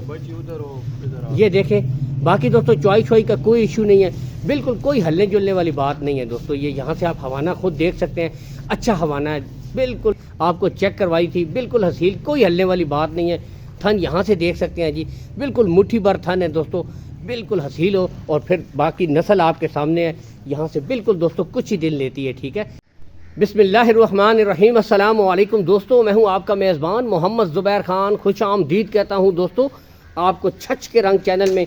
बच्ची उधर हो इधर आओ। ये देखें। बाकी दोस्तों चॉइस का कोई इशू नहीं है, बिल्कुल कोई हल्ले जुलने वाली बात नहीं है दोस्तों। ये यहाँ से आप हवाना खुद देख सकते हैं, अच्छा हवाना है, बिल्कुल आपको चेक करवाई थी, बिल्कुल हसील, कोई हल्ले वाली बात नहीं है। थन यहाँ से देख सकते हैं जी, बिल्कुल मुट्ठी भर थन है दोस्तों, बिल्कुल हसील हो। और फिर बाकी नस्ल आपके सामने है, यहाँ से बिल्कुल दोस्तों कुछ ही दिन लेती है। ठीक है, बिस्मिल्लाहिर्रहमानिर्रहीम, अस्सलाम वालेकुम दोस्तों, मैं हूँ आपका मेज़बान मोहम्मद ज़ुबैर ख़ान, खुश आमदीद कहता हूँ दोस्तों आपको छछ के रंग चैनल में।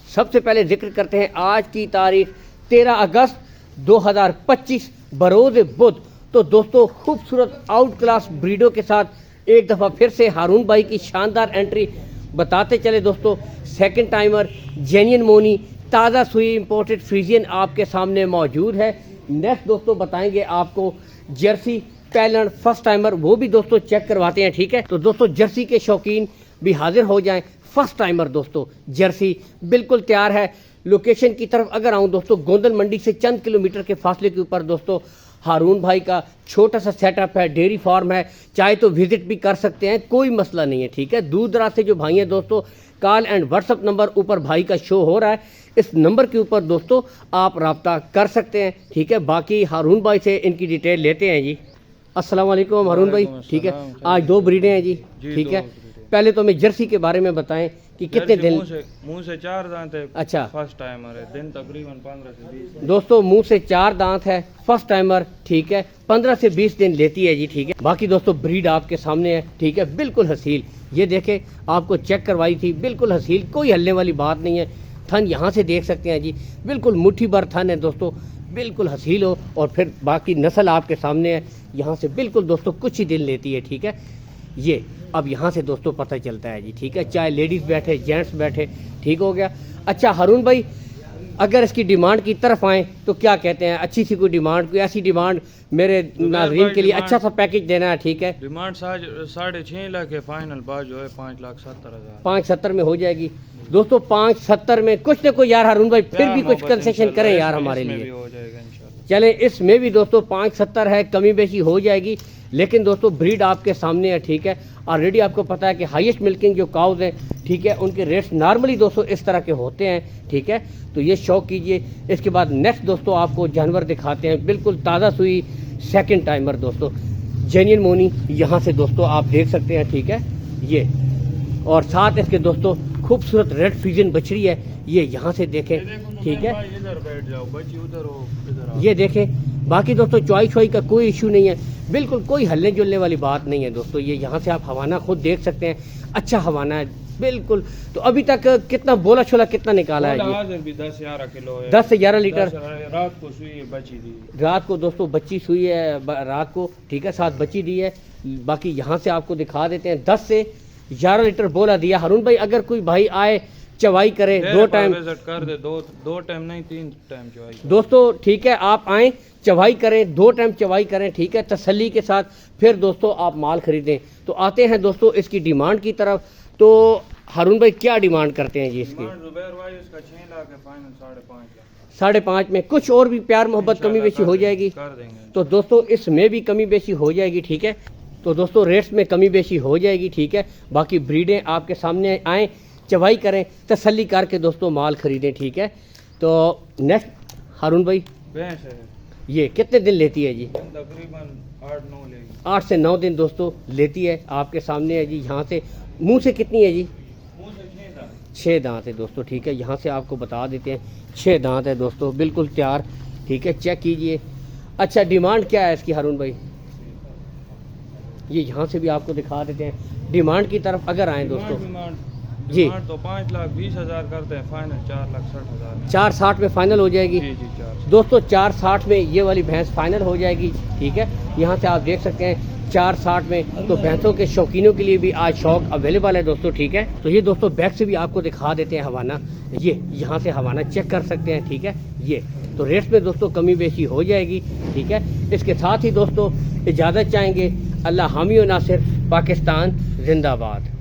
सबसे पहले जिक्र करते हैं आज की तारीख 13 अगस्त 2025 बरोज़ बुध। तो दोस्तों खूबसूरत आउट क्लास ब्रीडों के साथ एक दफ़ा फिर से हारून भाई की शानदार एंट्री बताते चले दोस्तों। सेकंड टाइमर जेन्युइन मोनी ताज़ा सुई इंपोर्टेड फ्रीजियन आपके सामने मौजूद है। नेक्स्ट दोस्तों बताएंगे आपको जर्सी पैलन फर्स्ट टाइमर, वो भी दोस्तों चेक करवाते हैं। ठीक है, तो दोस्तों जर्सी के शौकीन भी हाजिर हो जाएं। फर्स्ट टाइमर दोस्तों जर्सी बिल्कुल तैयार है। लोकेशन की तरफ अगर आऊँ दोस्तों, गोंदल मंडी से चंद किलोमीटर के फासले के ऊपर दोस्तों हारून भाई का छोटा सा सेटअप है, डेयरी फार्म है, चाहे तो विजिट भी कर सकते हैं, कोई मसला नहीं है। ठीक है, दूर दराज से जो भाई हैं दोस्तों, कॉल एंड व्हाट्सअप नंबर ऊपर भाई का शो हो रहा है, इस नंबर के ऊपर दोस्तों आप रब्ता कर सकते हैं। ठीक है, बाकी हारून भाई से इनकी डिटेल लेते हैं जी। अस्सलाम वालेकुम हारून भाई। ठीक है, आज दो ब्रीडें हैं जी। ठीक है, पहले तो हमें जर्सी के बारे में बताएं कि कितने दिन। मुंह से 4 दांत है। अच्छा, फर्स्ट टाइमर है, दिन तकरीबन 15 से 20 दोस्तों मुंह से 4 दांत है, फर्स्ट टाइमर। ठीक है, 15 से 20 दिन लेती है जी। ठीक है, बाकी दोस्तों ब्रीड आपके सामने है। ठीक है, बिल्कुल हसील, ये देखें, आपको चेक करवाई थी, बिल्कुल हसील, कोई हल्ले वाली बात नहीं है। थन यहाँ से देख सकते हैं जी, बिल्कुल मुट्ठी भर थन है दोस्तों, बिल्कुल हसील हो। और फिर बाकी नस्ल आपके सामने है, यहाँ से बिल्कुल दोस्तों कुछ ही दिन लेती है। ठीक है, ये अब यहाँ से दोस्तों पता चलता है जी। ठीक है, चाहे लेडीज़ बैठे जेंट्स बैठे, ठीक हो गया। अच्छा हारून भाई, अगर इसकी डिमांड की तरफ आएँ तो क्या कहते हैं, अच्छी सी कोई डिमांड, कोई ऐसी डिमांड मेरे नाज़रीन के लिए अच्छा सा पैकेज देना है। ठीक है, डिमांड 6.5 लाख है फाइनल, बात जो है 5,70,000, 570 में हो जाएगी दोस्तों। 570 में कुछ न कोई यार हारून भाई फिर भी कुछ कंसेशन करें यार हमारे लिए, हो जाएगा इंशाल्लाह। चले इसमें भी दोस्तों 570 है, कमी बेशी हो जाएगी। लेकिन दोस्तों ब्रीड आपके सामने है। ठीक है, ऑलरेडी आपको पता है कि हाईएस्ट मिल्किंग जो काउज हैं, ठीक है, उनके रेट्स नॉर्मली दोस्तों इस तरह के होते हैं। ठीक है, तो ये शौक कीजिए। इसके बाद नेक्स्ट दोस्तों आपको जानवर दिखाते हैं, बिल्कुल ताज़ा सुई सेकंड टाइमर दोस्तों जेन्युइन मोनी, यहाँ से दोस्तों आप देख सकते हैं। ठीक है, ये और साथ इसके दोस्तों खूबसूरत रेड फ्रीजियन बछड़ी है, ये यहाँ से देखें। ठीक है, इधर बैठ जाओ, बच्ची उधर हो इधर आओ। ये देखें। बाकी दोस्तों चॉइस का कोई इशू नहीं है, बिल्कुल कोई हल्ले जुलने वाली बात नहीं है दोस्तों। ये यहाँ से आप हवाना खुद देख सकते हैं, अच्छा हवाना है बिल्कुल। तो अभी तक कितना बोला छोला कितना निकाला है जी? भी 10-11 किलो है, 10 से 11 लीटर। रात को सुई बच्ची दी, रात को दोस्तों बच्ची सुई है रात को। ठीक है, साथ बच्ची दी है। बाकी यहाँ से आपको दिखा देते हैं, 10 से 11 लीटर बोला दिया। हारून भाई अगर कोई भाई आए चवाई करे, 2 टाइम कर दे, दो टाइम नहीं 3 टाइम चवाई दोस्तों। ठीक है, आप आए चवाई करें, 2 टाइम चवाई करें। ठीक है, तसल्ली के साथ फिर दोस्तों आप माल खरीदें। तो आते हैं दोस्तों इसकी डिमांड की तरफ। तो हारून भाई क्या डिमांड करते हैं जी इसकी? जुबैर भाई इसका 6 लाख है फाइनल, 5.5 लाख। 5.5 में कुछ और भी प्यार मोहब्बत कमी बेशी हो जाएगी, कर देंगे तो दोस्तों इसमें भी कमी बेशी हो जाएगी। ठीक है, तो दोस्तों रेट्स में कमी बेशी हो जाएगी। ठीक है, बाकी ब्रीडें आपके सामने आएँ, चवाई करें, तसल्ली करके दोस्तों माल खरीदें। ठीक है, तो नेक्स्ट हारून भाई, भैंस है, ये कितने दिन लेती है जी? तकरीबन 8-9 लेगी, 8 से 9 दिन दोस्तों लेती है, आपके सामने है जी। यहाँ से मुंह से कितनी है जी? मुंह से 6 दांत, 6 दांत है दोस्तों। ठीक है, यहाँ से आपको बता देते हैं, 6 दांत है दोस्तों, बिल्कुल तैयार। ठीक है, चेक कीजिए। अच्छा डिमांड क्या है इसकी हारून भाई? ये यहाँ से भी आपको दिखा देते हैं, डिमांड की तरफ अगर आए दोस्तों जी, तो 5,20,000 करते हैं फाइनल, 4,60,000, 460 में फाइनल हो जाएगी जी जी 4। दोस्तों। 460 में ये वाली भैंस फाइनल हो जाएगी। ठीक है, यहाँ से आप देख सकते हैं 460 में। तो भैंसों के शौकीनों के लिए भी आज शौक अवेलेबल है दोस्तों। ठीक है, तो ये दोस्तों बैक से भी आपको दिखा देते हैं हवाना, ये यहाँ से हवाना चेक कर सकते हैं। ठीक है, ये तो रेट्स में दोस्तों कमी बेशी हो जाएगी। ठीक है, इसके साथ ही दोस्तों इजाज़त चाहेंगे। अल्लाह हामी और नासिर, पाकिस्तान जिंदाबाद।